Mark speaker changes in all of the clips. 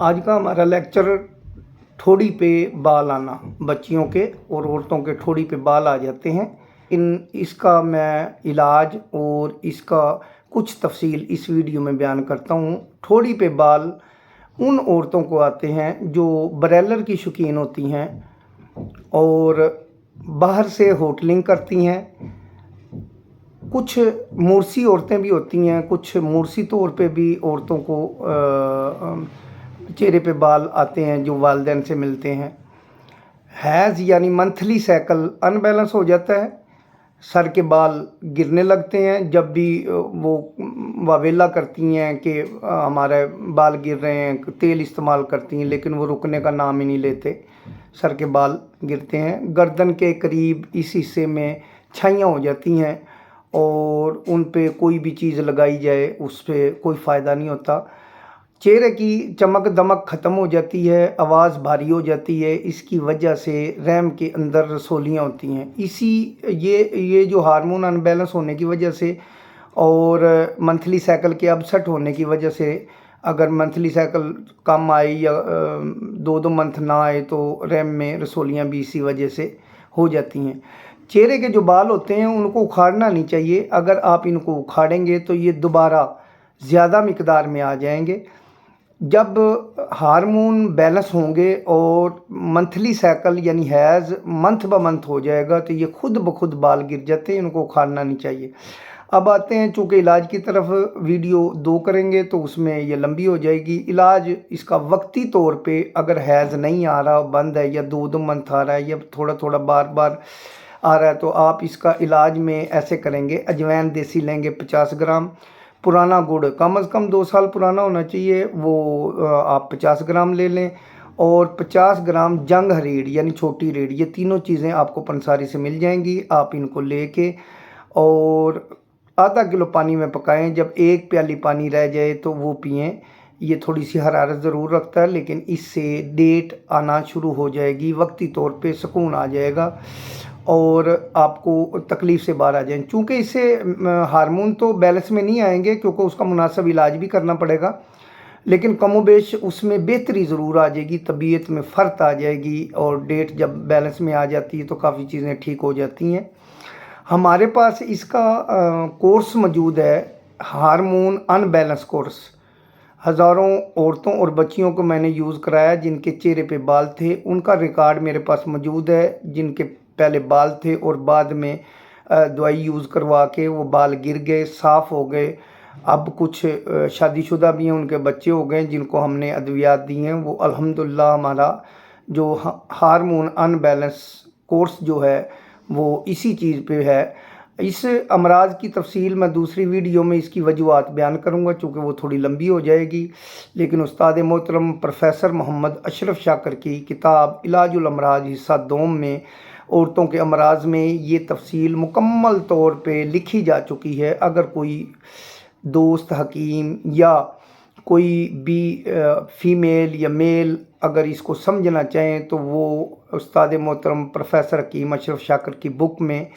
Speaker 1: आज का हमारा लेक्चर ठोड़ी पे बाल आना, बच्चियों के और औरतों के ठोड़ी पे बाल आ जाते हैं। इसका मैं इलाज और इसका कुछ तफसील इस वीडियो में बयान करता हूँ। ठोड़ी पे बाल उन औरतों को आते हैं जो ब्रेलर की शौकीन होती हैं और बाहर से होटलिंग करती हैं। कुछ मुर्सी औरतें भी होती हैं, कुछ मुर्सी तौर पे भी औरतों को चेहरे पे बाल आते हैं जो वालिदैन से मिलते हैं। हैज़ यानी मंथली साइकिल अनबैलेंस हो जाता है, सर के बाल गिरने लगते हैं जब भी वो वावेला करती हैं कि हमारे बाल गिर रहे हैं, तेल इस्तेमाल करती हैं, लेकिन वो रुकने का नाम ही नहीं लेते, सर के बाल गिरते हैं। गर्दन के करीब इस हिस्से में छाइयाँ हो जाती हैं और उन पे कोई भी चीज़ लगाई जाए उस पर कोई फ़ायदा नहीं होता। चेहरे की चमक दमक ख़त्म हो जाती है, आवाज़ भारी हो जाती है। इसकी वजह से रहम के अंदर रसोलियाँ होती हैं। ये जो हार्मोन अनबैलेंस होने की वजह से और मंथली साइकिल के अपसेट होने की वजह से, अगर मंथली साइकिल कम आए या 2 मंथ ना आए तो रहम में रसोलियाँ भी इसी वजह से हो जाती हैं। चेहरे के जो बाल होते हैं उनको उखाड़ना नहीं चाहिए। अगर आप इनको उखाड़ेंगे तो ये दोबारा ज़्यादा मिकदार में आ जाएंगे। जब हार्मोन बैलेंस होंगे और मंथली साइकिल यानी हैज़ मंथ ब मंथ हो जाएगा तो ये खुद ब खुद बाल गिर जाते हैं, इनको उखाड़ना नहीं चाहिए। अब आते हैं, चूँकि इलाज की तरफ वीडियो 2 करेंगे तो उसमें ये लंबी हो जाएगी। इलाज इसका वक्ती तौर पे अगर हैज़ नहीं आ रहा, बंद है, या 2 मंथ आ रहा है या थोड़ा थोड़ा बार बार आ रहा है, तो आप इसका इलाज में ऐसे करेंगे। अजवाइन देसी लेंगे 50 ग्राम, पुराना गुड़ कम से कम 2 साल पुराना होना चाहिए, वो आप 50 ग्राम ले लें, और 50 ग्राम जंग रीढ़ यानी छोटी रीढ़, ये तीनों चीज़ें आपको पंसारी से मिल जाएंगी। आप इनको लेके और आधा किलो पानी में पकाएं। जब 1 प्याली पानी रह जाए तो वो पिएं। ये थोड़ी सी हरारत ज़रूर रखता है, लेकिन इससे डेट आना शुरू हो जाएगी, वक्ती तौर पे सुकून आ जाएगा और आपको तकलीफ़ से बाहर आ जाएं। चूँकि इससे हार्मोन तो बैलेंस में नहीं आएंगे क्योंकि उसका मुनासिब इलाज भी करना पड़ेगा, लेकिन कमोबेश उसमें बेहतरी ज़रूर आ जाएगी, तबीयत में फ़र्क आ जाएगी और डेट जब बैलेंस में आ जाती है तो काफ़ी चीज़ें ठीक हो जाती हैं। हमारे पास इसका कोर्स मौजूद है, हार्मोन अनबैलेंस कोर्स। हज़ारों औरतों और बच्चियों को मैंने यूज़ कराया जिनके चेहरे पे बाल थे। उनका रिकॉर्ड मेरे पास मौजूद है, जिनके पहले बाल थे और बाद में दवाई यूज़ करवा के वो बाल गिर गए, साफ़ हो गए। अब कुछ शादीशुदा भी हैं, उनके बच्चे हो गए जिनको हमने अद्वियात दी हैं। वो अल्हम्दुलिल्लाह हमारा जो हार्मोन अनबैलेंस कोर्स जो है वो इसी चीज़ पे है। इस अमराज की तफसील मैं दूसरी वीडियो में इसकी वजूहात बयान करूँगा, चूँकि वो थोड़ी लंबी हो जाएगी। लेकिन उस्ताद मोहतरम प्रोफेसर मोहम्मद अशरफ शाकर की किताब इलाजुल अमराज हिस्सा 2 में औरतों के अमराज में ये तफसील मुकम्मल तौर पे लिखी जा चुकी है। अगर कोई दोस्त हकीम या कोई भी फ़ीमेल या मेल अगर इसको समझना चाहें तो वो उस्ताद मोहतरम प्रोफेसर हकीम अशरफ शाकर की बुक में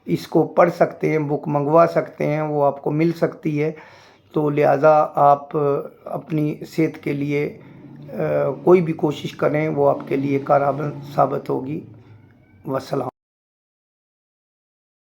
Speaker 1: इसको पढ़ सकते हैं, बुक मंगवा सकते हैं, वो आपको मिल सकती है। तो लिहाजा आप अपनी सेहत के लिए कोई भी कोशिश करें, वो आपके लिए कारगर साबित होगी। वस्सलाम।